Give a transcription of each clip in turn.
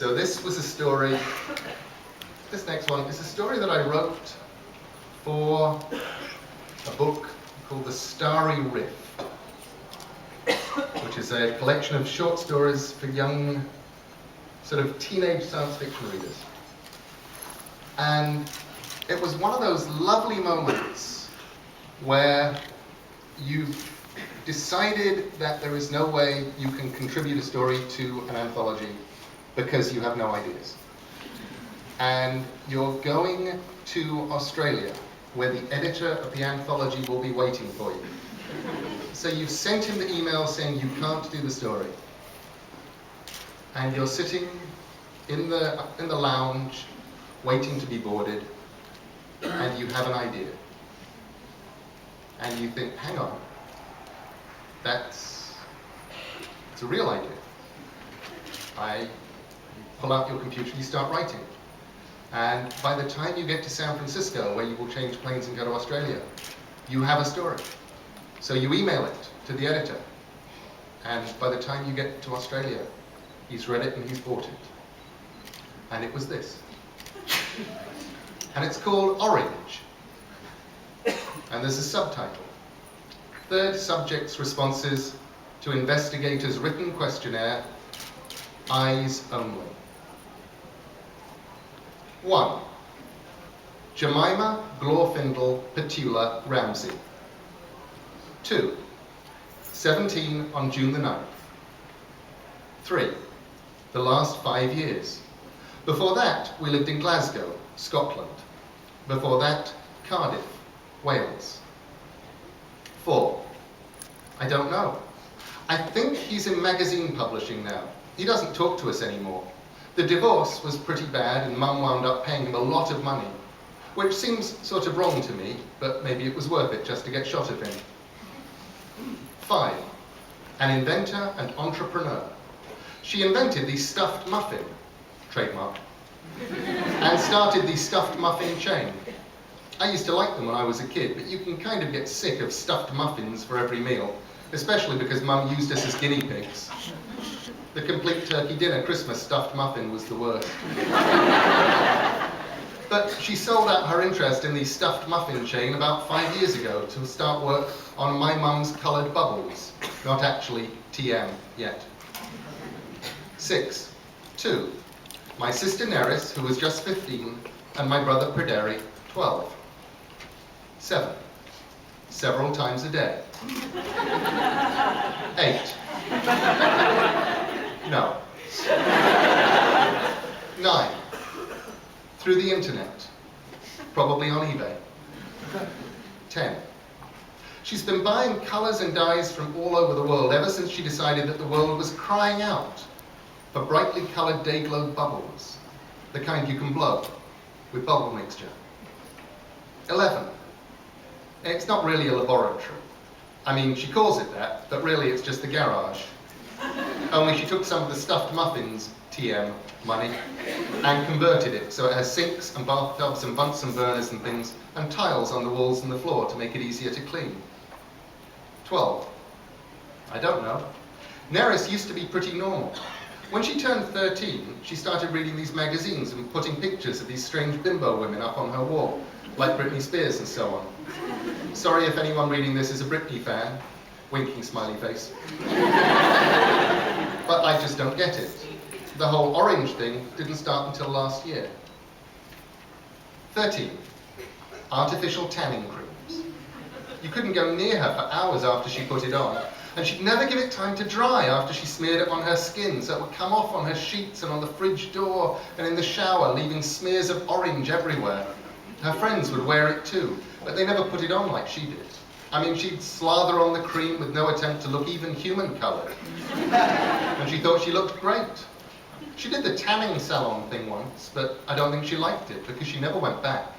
So this was a story, this next one is a story that I wrote for a book called The Starry Rift, which is a collection of short stories for young, sort of teenage science fiction readers. And it was one of those lovely moments where you've decided that there is no way you can contribute a story to an anthology because you have no ideas. And you're going to Australia, where the editor of the anthology will be waiting for you. So you've sent him the email saying you can't do the story. And you're sitting in the lounge, waiting to be boarded, and you have an idea. And you think, hang on, it's a real idea. You pull out your computer, you start writing. And by the time you get to San Francisco, where you will change planes and go to Australia, you have a story. So you email it to the editor. And by the time you get to Australia, he's read it and he's bought it. And it was this. And it's called Orange. And there's a subtitle. Third subject's responses to investigator's written questionnaire, eyes only. 1. Jemima Glorfindel Petula Ramsey. 2. 17 on June the 9th. 3. The last 5 years. Before that, we lived in Glasgow, Scotland. Before that, Cardiff, Wales. 4. I don't know. I think he's in magazine publishing now. He doesn't talk to us anymore. The divorce was pretty bad and Mum wound up paying him a lot of money, which seems sort of wrong to me, but maybe it was worth it just to get shot of him. 5. An inventor and entrepreneur. She invented the stuffed muffin, trademark, and started the stuffed muffin chain. I used to like them when I was a kid, but you can kind of get sick of stuffed muffins for every meal, especially because Mum used us as guinea pigs. The complete turkey dinner Christmas stuffed muffin was the worst. But she sold out her interest in the stuffed muffin chain about 5 years ago to start work on My Mum's Coloured Bubbles, not actually TM yet. 6. 2. My sister Neris, who was just 15, and my brother Perderi, 12. 7. Several times a day. 8. No. 9. Through the internet. Probably on eBay. 10. She's been buying colours and dyes from all over the world ever since she decided that the world was crying out for brightly coloured day-glow bubbles, the kind you can blow with bubble mixture. 11. It's not really a laboratory. I mean, she calls it that, but really it's just the garage. Only she took some of the stuffed muffins, TM, money, and converted it so it has sinks and bathtubs and Bunsen burners and things, and tiles on the walls and the floor to make it easier to clean. 12. I don't know. Neris used to be pretty normal. When she turned 13, she started reading these magazines and putting pictures of these strange bimbo women up on her wall, like Britney Spears and so on. Sorry if anyone reading this is a Britney fan. Winking smiley face. But I just don't get it. The whole orange thing didn't start until last year. 13. Artificial tanning creams. You couldn't go near her for hours after she put it on, and she'd never give it time to dry after she smeared it on her skin, so it would come off on her sheets and on the fridge door and in the shower, leaving smears of orange everywhere. Her friends would wear it too, but they never put it on like she did. I mean, she'd slather on the cream with no attempt to look even human-coloured. And she thought she looked great. She did the tanning salon thing once, but I don't think she liked it because she never went back.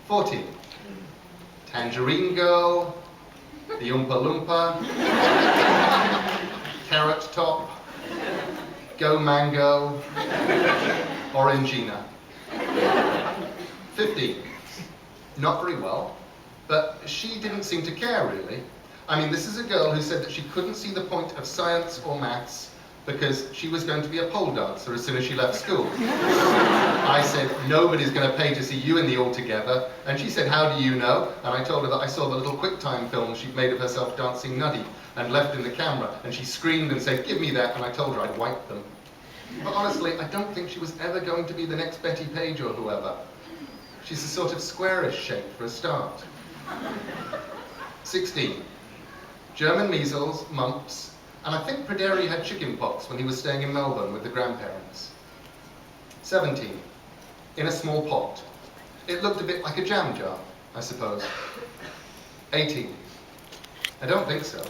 14. Tangerine Girl, the Oompa Loompa, Carrot Top, Go Mango, Orangina. 15. Not very well, but she didn't seem to care really. I mean, this is a girl who said that she couldn't see the point of science or maths, because she was going to be a pole dancer as soon as she left school. I said, nobody's going to pay to see you in the All Together. And she said, how do you know? And I told her that I saw the little QuickTime film she'd made of herself dancing nutty and left in the camera. And she screamed and said, give me that. And I told her I'd wipe them. But honestly, I don't think she was ever going to be the next Betty Page or whoever. She's a sort of squarish shape for a start. 16. German measles, mumps, and I think Pryderi had chickenpox when he was staying in Melbourne with the grandparents. 17. In a small pot. It looked a bit like a jam jar, I suppose. 18. I don't think so.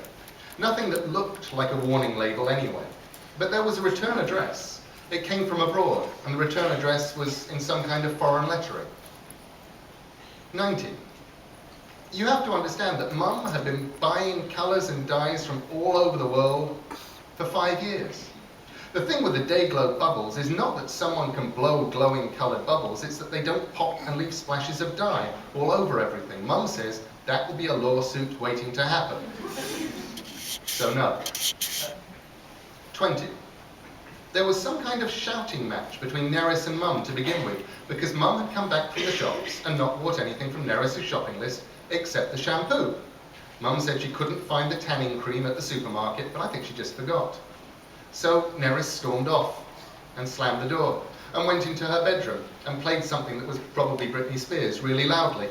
Nothing that looked like a warning label anyway. But there was a return address. It came from abroad, and the return address was in some kind of foreign lettering. 19. You have to understand that Mum had been buying colours and dyes from all over the world for 5 years. The thing with the Day-Glow bubbles is not that someone can blow glowing coloured bubbles, it's that they don't pop and leave splashes of dye all over everything. Mum says that will be a lawsuit waiting to happen. So no. 20. There was some kind of shouting match between Nerys and Mum to begin with, because Mum had come back from the shops and not bought anything from Nerys' shopping list except the shampoo. Mum said she couldn't find the tanning cream at the supermarket, but I think she just forgot. So Nerys stormed off and slammed the door and went into her bedroom and played something that was probably Britney Spears really loudly.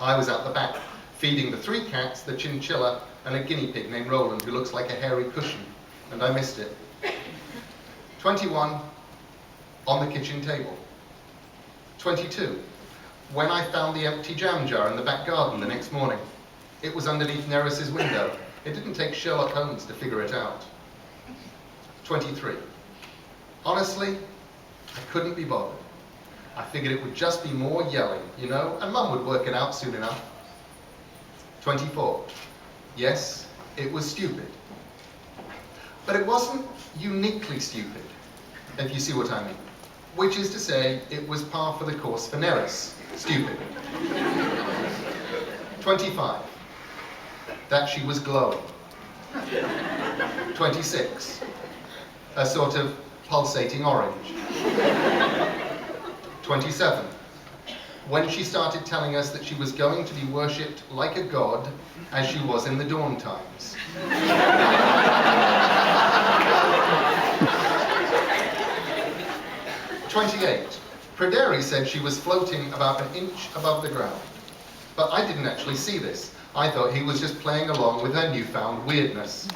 I was out the back, feeding the 3 cats, the chinchilla, and a guinea pig named Roland, who looks like a hairy cushion, and I missed it. 21, on the kitchen table. 22, when I found the empty jam jar in the back garden the next morning. It was underneath Nerys' window. It didn't take Sherlock Holmes to figure it out. 23, honestly, I couldn't be bothered. I figured it would just be more yelling, you know, and Mum would work it out soon enough. 24, yes, it was stupid. But it wasn't uniquely stupid, if you see what I mean. Which is to say, it was par for the course for Nerys. Stupid. 25. That she was glowing. 26. A sort of pulsating orange. 27. When she started telling us that she was going to be worshipped like a god, as she was in the dawn times. 28. Pryderi said she was floating about an inch above the ground. But I didn't actually see this. I thought he was just playing along with her newfound weirdness.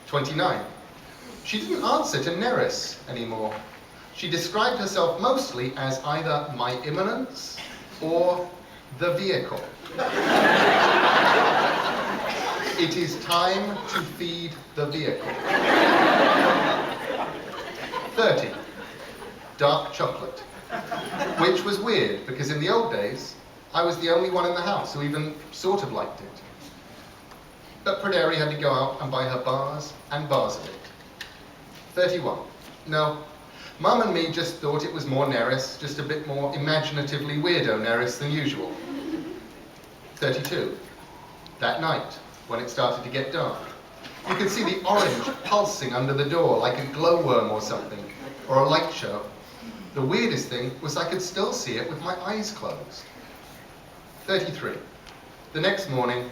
29. She didn't answer to Nerys anymore. She described herself mostly as either my imminence or the vehicle. It is time to feed the vehicle. 30. Dark chocolate, which was weird because in the old days I was the only one in the house who even sort of liked it. But Pryderi had to go out and buy her bars and bars of it. 31. No, Mum and me just thought it was more Nerys, just a bit more imaginatively weirdo Nerys than usual. 32. That night, when it started to get dark, you could see the orange pulsing under the door like a glowworm or something, or a light show. The weirdest thing was I could still see it with my eyes closed. 33. The next morning,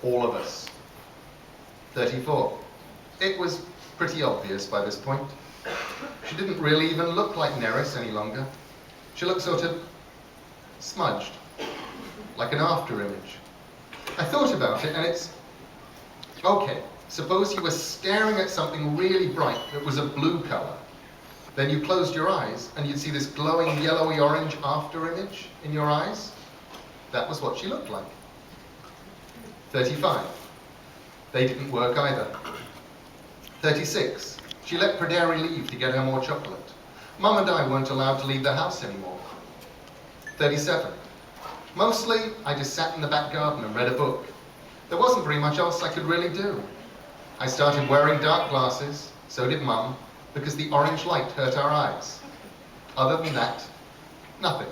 all of us. 34. It was pretty obvious by this point. She didn't really even look like Nerys any longer. She looked sort of smudged, like an after image. I thought about it and it's, okay, suppose you were staring at something really bright that was a blue color. Then you closed your eyes and you'd see this glowing yellowy orange after image in your eyes. That was what she looked like. 35. They didn't work either. 36. She let Pryderi leave to get her more chocolate. Mum and I weren't allowed to leave the house anymore. 37. Mostly, I just sat in the back garden and read a book. There wasn't very much else I could really do. I started wearing dark glasses, so did Mum, because the orange light hurt our eyes. Other than that, nothing.